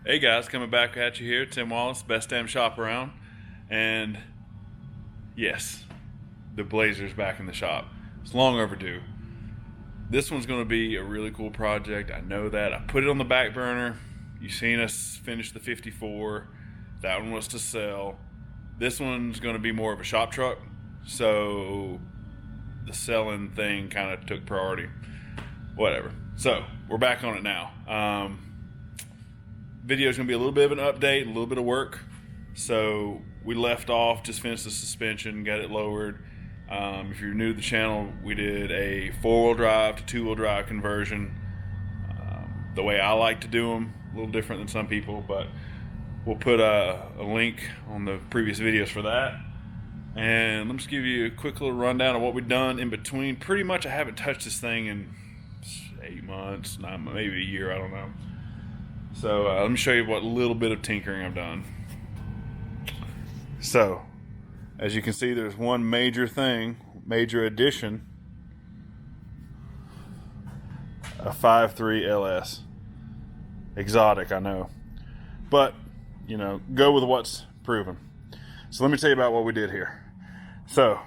Hey guys, coming back at you here, Tim Wallace, best damn shop around. And yes, the Blazer's back in the shop. It's long overdue. This one's going to be a really cool project. I know that. I put it on the back burner. You've seen us finish the 54. That one was to sell. This one's going to be more of a shop truck. So the selling thing kind of took priority. Whatever. So we're back on it now. Video is going to be a little bit of an update, a little bit of work. So we left off, just finished the suspension, got it lowered. If you're new to the channel, we did a 4-wheel drive to 2-wheel drive conversion. The way I like to do them, a little different than some people, but we'll put a link on the previous videos for that. And let me just give you a quick little rundown of what we've done in between. Pretty much I haven't touched this thing in 8 months, maybe a year, I don't know. So let me show you what little bit of tinkering I've done. So, as you can see, there's one major addition, a 5.3 LS. Exotic, I know. But, you know, go with what's proven. So let me tell you about what we did here. So,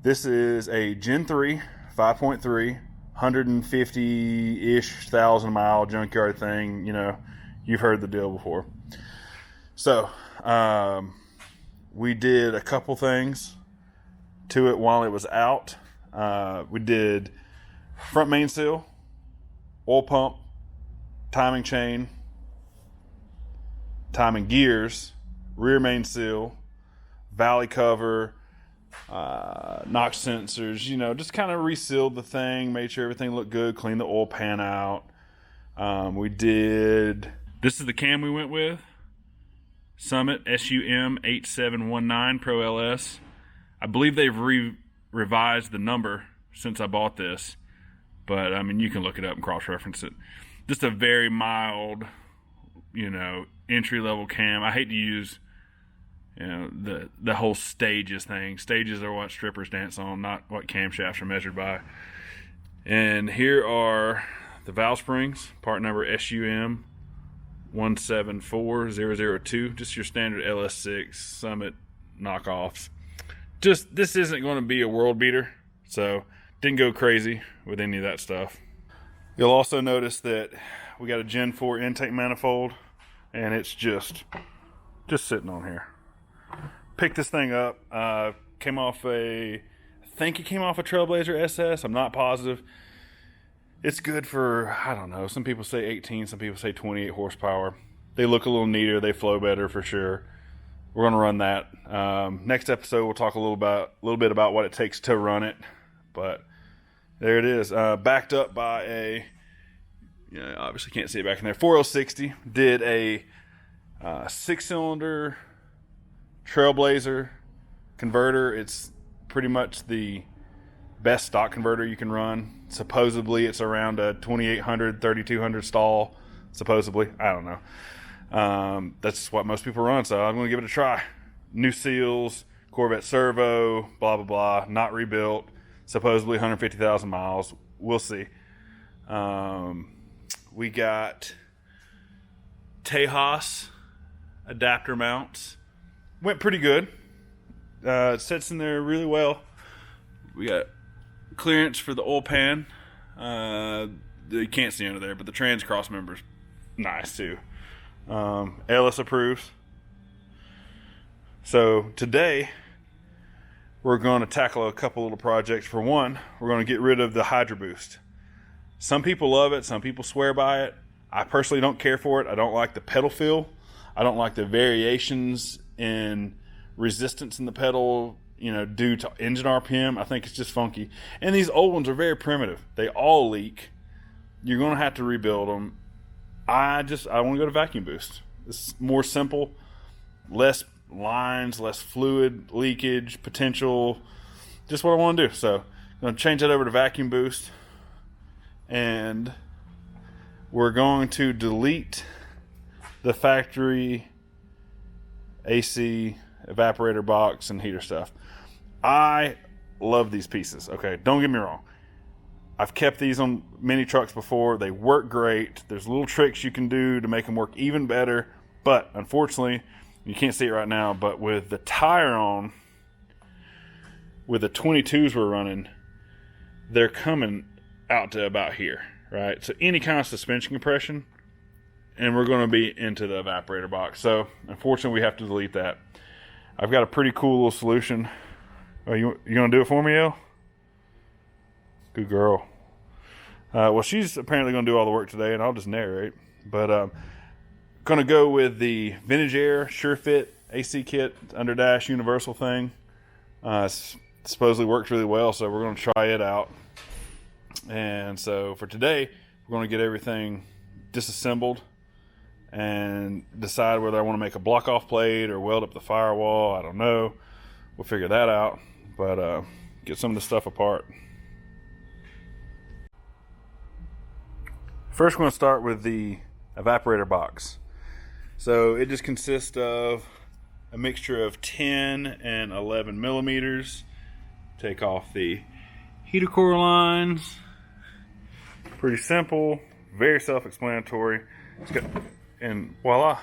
this is a Gen 3, 5.3, 150-ish thousand mile junkyard thing, you know. You've heard the deal before. So, we did a couple things to it while it was out. We did front main seal, oil pump, timing chain, timing gears, rear main seal, valley cover, NOx sensors, you know, just kind of resealed the thing, made sure everything looked good, cleaned the oil pan out. This is the cam we went with. Summit SUM 8719 Pro LS. I believe they've revised the number since I bought this, but I mean, you can look it up and cross-reference it. Just a very mild, you know, entry-level cam. I hate to use, you know, the whole stages thing. Stages are what strippers dance on, not what camshafts are measured by. And here are the valve springs, part number SUM 174002, just your standard LS6 Summit knockoffs. Just, this isn't going to be a world beater, so didn't go crazy with any of that stuff. You'll also notice that we got a Gen 4 intake manifold, and it's just sitting on here. Picked this thing up, came off I think it came off a Trailblazer SS, I'm not positive. It's good for, I don't know, some people say 18, some people say 28 horsepower. They look a little neater, they flow better for sure. We're going to run that. Next episode, we'll talk a little bit about what it takes to run it. But there it is. Backed up by a, you know, obviously can't see it back in there, 4060. Did a 6-cylinder Trailblazer converter. It's pretty much the best stock converter you can run. Supposedly it's around a 2800, 3200 stall. Supposedly, I don't know. That's what most people run, so I'm going to give it a try. New seals, Corvette servo, blah blah blah. Not rebuilt. Supposedly 150,000 miles. We'll see. We got Tejas adapter mounts. Went pretty good. It sits in there really well. We got clearance for the oil pan. You can't see under there, but the trans cross member's nice too. LS approves. So today we're going to tackle a couple little projects. For one, we're going to get rid of the Hydra boost. Some people love it, some people swear by it. I personally don't care for it. I don't like the pedal feel. I don't like the variations in resistance in the pedal, you know, due to engine RPM. I think it's just funky. And these old ones are very primitive. They all leak. You're going to have to rebuild them. I want to go to vacuum boost. It's more simple, less lines, less fluid leakage potential. Just what I want to do. So I'm going to change that over to vacuum boost. And we're going to delete the factory AC evaporator box and heater stuff. I love these pieces. Okay, don't get me wrong. I've kept these on mini trucks before. They work great. There's little tricks you can do to make them work even better. But unfortunately, you can't see it right now, but with the tire on, with the 22s we're running, they're coming out to about here, right? So any kind of suspension compression, and we're going to be into the evaporator box. So unfortunately, we have to delete that. I've got a pretty cool little solution. Oh, you going to do it for me, El? Good girl. Well, she's apparently going to do all the work today, and I'll just narrate. But going to go with the Vintage Air SureFit AC kit under dash universal thing. Supposedly works really well, so we're going to try it out. And so for today, we're going to get everything disassembled and decide whether I want to make a block off plate or weld up the firewall. I don't know. We'll figure that out. But get some of the stuff apart. First, we're going to start with the evaporator box. So it just consists of a mixture of 10 and 11 millimeters. Take off the heater core lines. Pretty simple, very self-explanatory. And voila,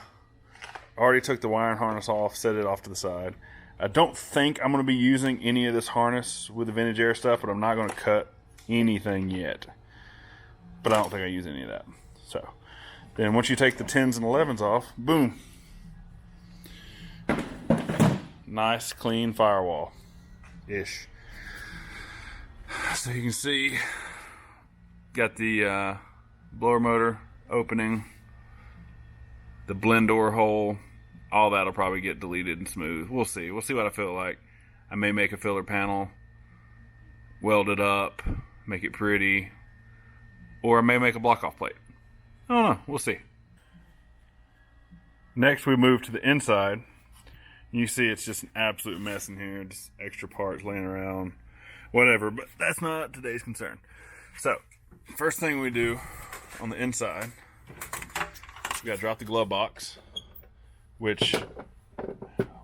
I already took the wiring harness off, set it off to the side. I don't think I'm going to be using any of this harness with the Vintage Air stuff, but I'm not going to cut anything yet. But I don't think I use any of that. So then once you take the 10s and 11s off, boom. Nice, clean firewall-ish. So you can see, got the blower motor opening, the blend door hole. All that'll probably get deleted and smooth. We'll see. We'll see what I feel like. I may make a filler panel, weld it up, make it pretty. Or I may make a block-off plate. I don't know. We'll see. Next, we move to the inside. You see it's just an absolute mess in here. Just extra parts laying around. Whatever. But that's not today's concern. So, first thing we do on the inside, we got to drop the glove box. Which,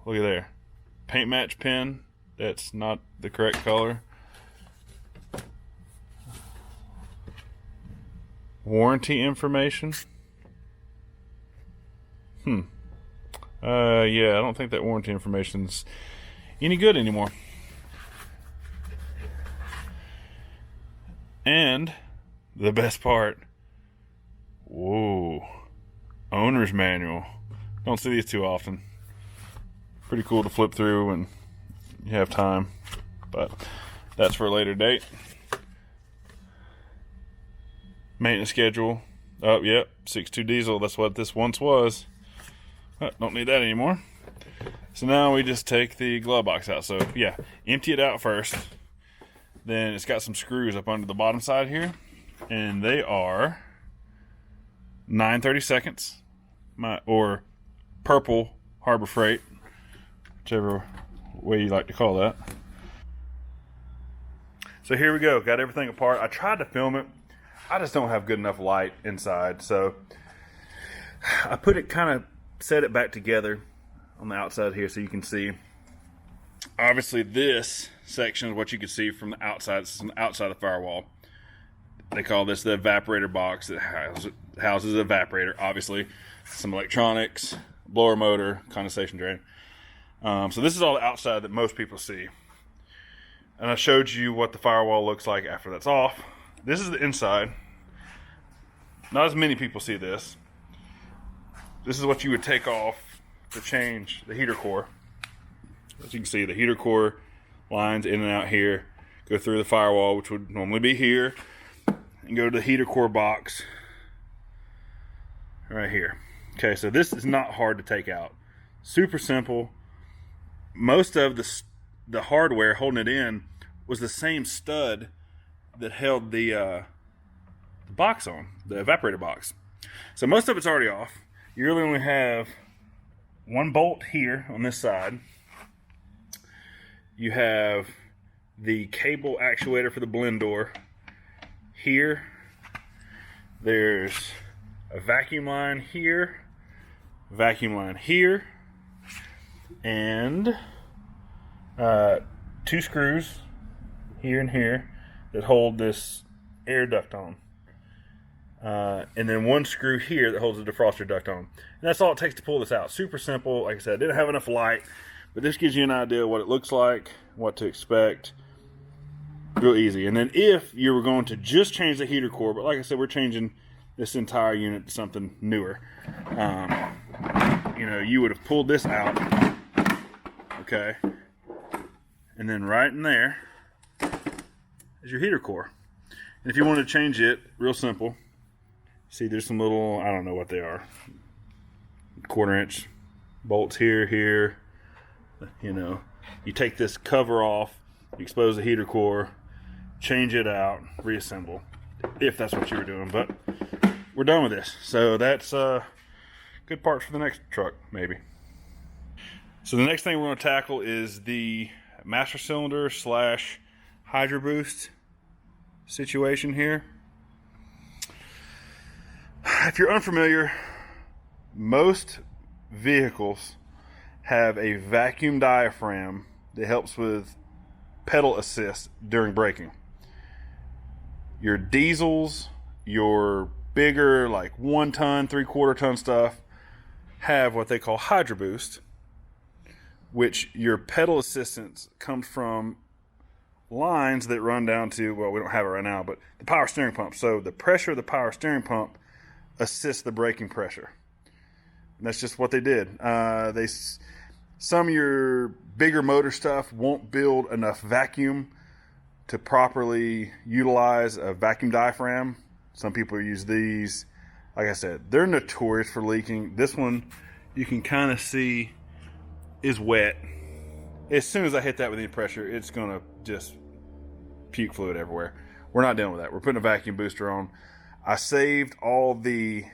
look at there. Paint match pin. That's not the correct color. Warranty information. Yeah, I don't think that warranty information's any good anymore. And the best part, whoa, owner's manual. Don't see these too often. Pretty cool to flip through when you have time, but that's for a later date. Maintenance schedule. Oh, yep, 6.2 diesel. That's what this once was. Don't need that anymore. So now we just take the glove box out. So yeah, empty it out first. Then it's got some screws up under the bottom side here, and they are 9/32, or purple Harbor Freight, whichever way you like to call that. So here we go. Got everything apart. I tried to film it. I just don't have good enough light inside, so I put it set it back together on the outside here so you can see. Obviously, this section is what you can see from the outside. It's from the outside of the firewall. They call this the evaporator box. It houses an evaporator, obviously. Some electronics, blower motor, condensation drain. So this is all the outside that most people see. And I showed you what the firewall looks like after that's off. This is the inside. Not as many people see this. This is what you would take off to change the heater core. As you can see, the heater core lines in and out here, go through the firewall, which would normally be here, and go to the heater core box right here. Okay, so this is not hard to take out. Super simple. Most of the hardware holding it in was the same stud that held the box on, the evaporator box. So most of it's already off. You really only have one bolt here on this side. You have the cable actuator for the blend door here. There's a vacuum line here, and 2 screws here and here that hold this air duct on. And then one screw here that holds the defroster duct on. And that's all it takes to pull this out. Super simple. Like I said, I didn't have enough light, but this gives you an idea of what it looks like, what to expect. Real easy. And then if you were going to just change the heater core, but like I said, we're changing this entire unit to something newer. You know, you would have pulled this out, okay, and then right in there is your heater core. And if you want to change it, real simple. See, there's some little, I don't know what they are, 1/4 inch bolts here. You know, you take this cover off, you expose the heater core, change it out, reassemble, if that's what you were doing. But we're done with this, so that's good parts for the next truck, maybe. So the next thing we're going to tackle is the master cylinder / Hydra boost situation here. If you're unfamiliar, most vehicles have a vacuum diaphragm that helps with pedal assist during braking. Your diesels, your bigger like 1 ton, 3/4 ton stuff have what they call Hydra boost, which your pedal assistance comes from lines that run down to, well, we don't have it right now, but the power steering pump. So the pressure of the power steering pump assists the braking pressure. And that's just what they did. Some of your bigger motor stuff won't build enough vacuum to properly utilize a vacuum diaphragm. Some people use these. Like I said, they're notorious for leaking. This one, you can kind of see, is wet. As soon as I hit that with any pressure, it's going to just puke fluid everywhere. We're not dealing with that. We're putting a vacuum booster on. I saved all the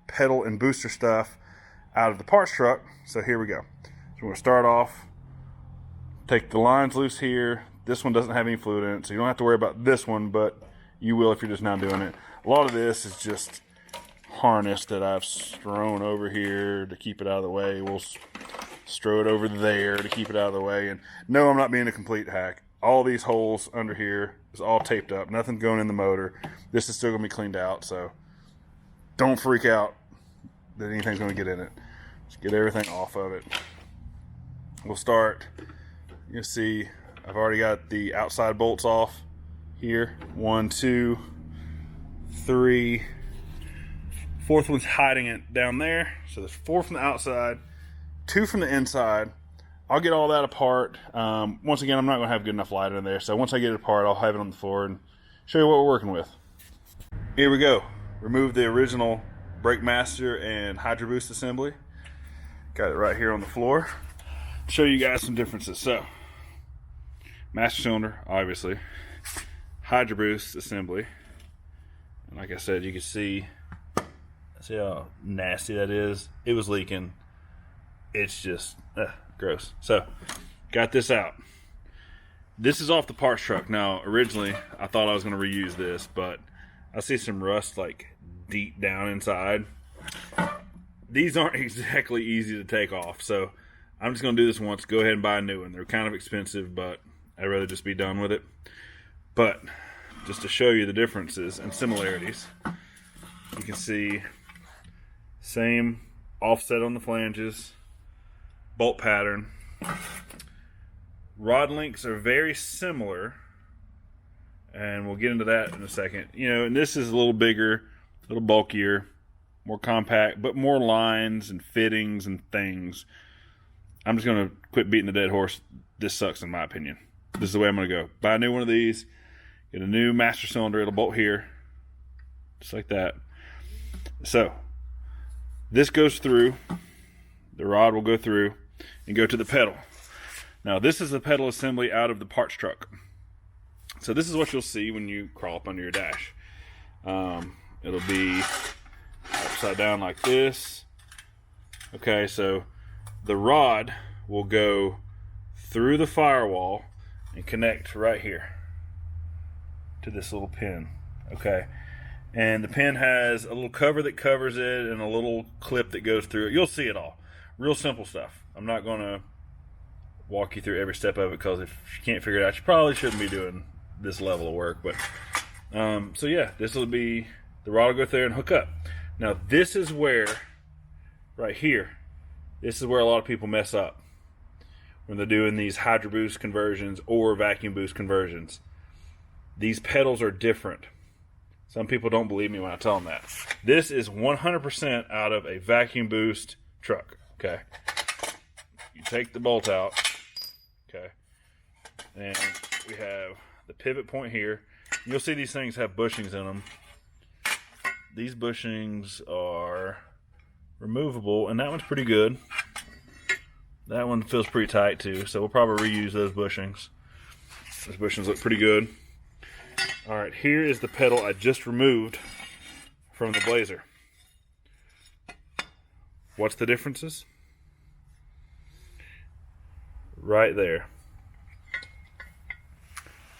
pedal and booster stuff out of the parts truck, so here we go. So we're going to start off, take the lines loose here. This one doesn't have any fluid in it, so you don't have to worry about this one, but you will if you're just now doing it. A lot of this is just harness that I've thrown over here to keep it out of the way. We'll throw it over there to keep it out of the way. And no, I'm not being a complete hack. All these holes under here is all taped up. Nothing going in the motor. This is still going to be cleaned out, so don't freak out that anything's going to get in it. Just get everything off of it. We'll start. You'll see I've already got the outside bolts off here. 1, 2, 3. Fourth one's hiding it down there. So there's 4 from the outside, 2 from the inside. I'll get all that apart. Once again, I'm not going to have good enough light in there. So once I get it apart, I'll have it on the floor and show you what we're working with. Here we go. Remove the original Brake Master and Hydra Boost assembly. Got it right here on the floor. Show you guys some differences. So, master cylinder, obviously. Hydra Boost assembly. And like I said, you can see how nasty that is. It was leaking. It's just gross. So, got this out. This is off the parts truck. Now, originally, I thought I was going to reuse this, but I see some rust like deep down inside. These aren't exactly easy to take off, so I'm just going to do this once. Go ahead and buy a new one. They're kind of expensive, but I'd rather just be done with it. But just to show you the differences and similarities, you can see same offset on the flanges, bolt pattern. Rod links are very similar, and we'll get into that in a second. You know, and this is a little bigger, a little bulkier, more compact, but more lines and fittings and things. I'm just going to quit beating the dead horse. This sucks in my opinion. This is the way I'm going to go. Buy a new one of these, get a new master cylinder. It'll bolt here, just like that. So, this goes through. The rod will go through and go to the pedal. Now, this is the pedal assembly out of the parts truck. So this is what you'll see when you crawl up under your dash. It'll be upside down like this. Okay, so the rod will go through the firewall and connect right here to this little pin. Okay, and the pin has a little cover that covers it and a little clip that goes through it. You'll see it all. Real simple stuff. I'm not going to walk you through every step of it, because if you can't figure it out, you probably shouldn't be doing this level of work. But So yeah, this will be, the rod will go there and hook up. Now this is where, right here, this is where a lot of people mess up when they're doing these Hydra boost conversions or vacuum boost conversions. These pedals are different. Some people don't believe me when I tell them that. This is 100% out of a vacuum boost truck, okay? You take the bolt out, okay? And we have the pivot point here. You'll see these things have bushings in them. These bushings are removable, and that one's pretty good. That one feels pretty tight too, so we'll probably reuse those bushings. Those bushings look pretty good. Alright, here is the pedal I just removed from the Blazer. What's the differences? Right there.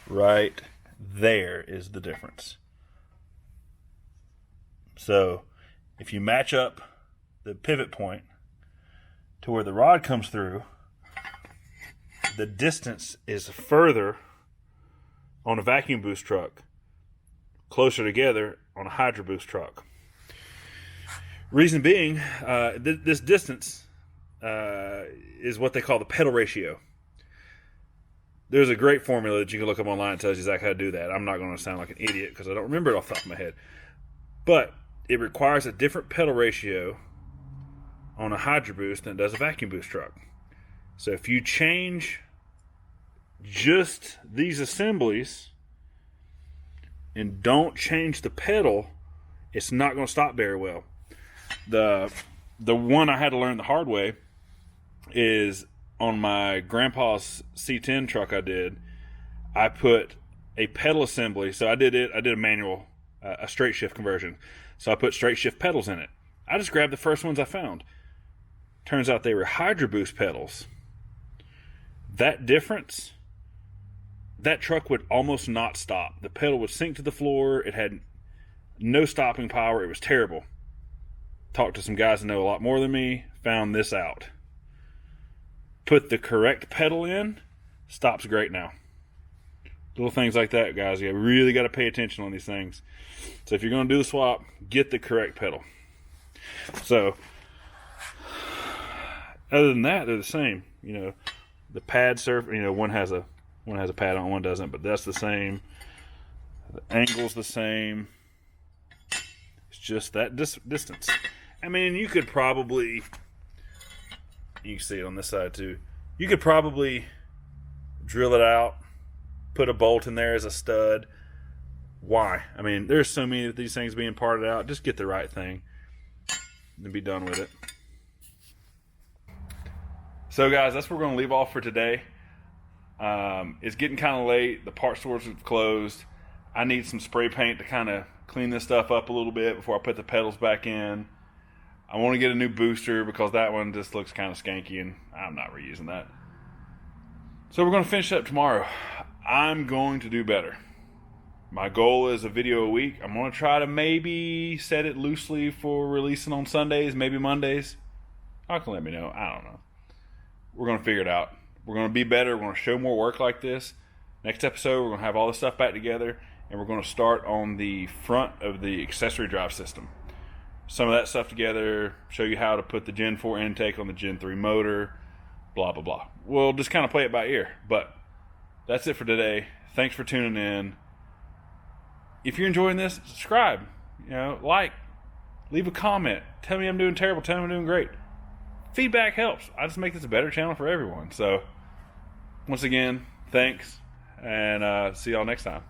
Right there is the difference. So, if you match up the pivot point to where the rod comes through, the distance is further on a vacuum boost truck, closer together on a Hydra boost truck. Reason being, this distance is what they call the pedal ratio. There's a great formula that you can look up online that tells you exactly how to do that. I'm not going to sound like an idiot because I don't remember it off the top of my head. But it requires a different pedal ratio on a Hydra boost than it does a vacuum boost truck. So if you change just these assemblies and don't change the pedal, it's not going to stop very well. The one I had to learn the hard way is on my grandpa's C10 truck I put a pedal assembly. So I did a manual, a straight shift conversion. So I put straight shift pedals in it. I just grabbed the first ones I found. Turns out they were Hydra boost pedals. That difference, that truck would almost not stop. The pedal would sink to the floor. It had no stopping power. It was terrible. Talked to some guys that know a lot more than me, found this out. Put the correct pedal in, stops great now. Little things like that, guys. You really got to pay attention on these things. So if you're going to do the swap, get the correct pedal. So, other than that, they're the same. You know, the pad surface, you know, one has a pad on, one doesn't, but that's the same. The angle's the same. It's just that distance. I mean, you could probably, you can see it on this side too. You could probably drill it out, put a bolt in there as a stud. Why? I mean, there's so many of these things being parted out. Just get the right thing and be done with it. So guys, that's where we're going to leave off for today. It's getting kind of late. The parts stores have closed. I need some spray paint to kind of clean this stuff up a little bit before I put the pedals back in. I want to get a new booster because that one just looks kind of skanky and I'm not reusing that. So we're going to finish up tomorrow. I'm going to do better. My goal is a video a week. I'm going to try to maybe set it loosely for releasing on Sundays, maybe Mondays. Y'all can let me know. I don't know. We're going to figure it out. We're going to be better. We're going to show more work like this. Next episode, we're going to have all this stuff back together, and we're going to start on the front of the accessory drive system. Some of that stuff together, show you how to put the Gen 4 intake on the Gen 3 motor, blah, blah, blah. We'll just kind of play it by ear. But that's it for today. Thanks for tuning in. If you're enjoying this, subscribe. You know, like, leave a comment. Tell me I'm doing terrible. Tell me I'm doing great. Feedback helps. I just make this a better channel for everyone. So, once again, thanks, and see y'all next time.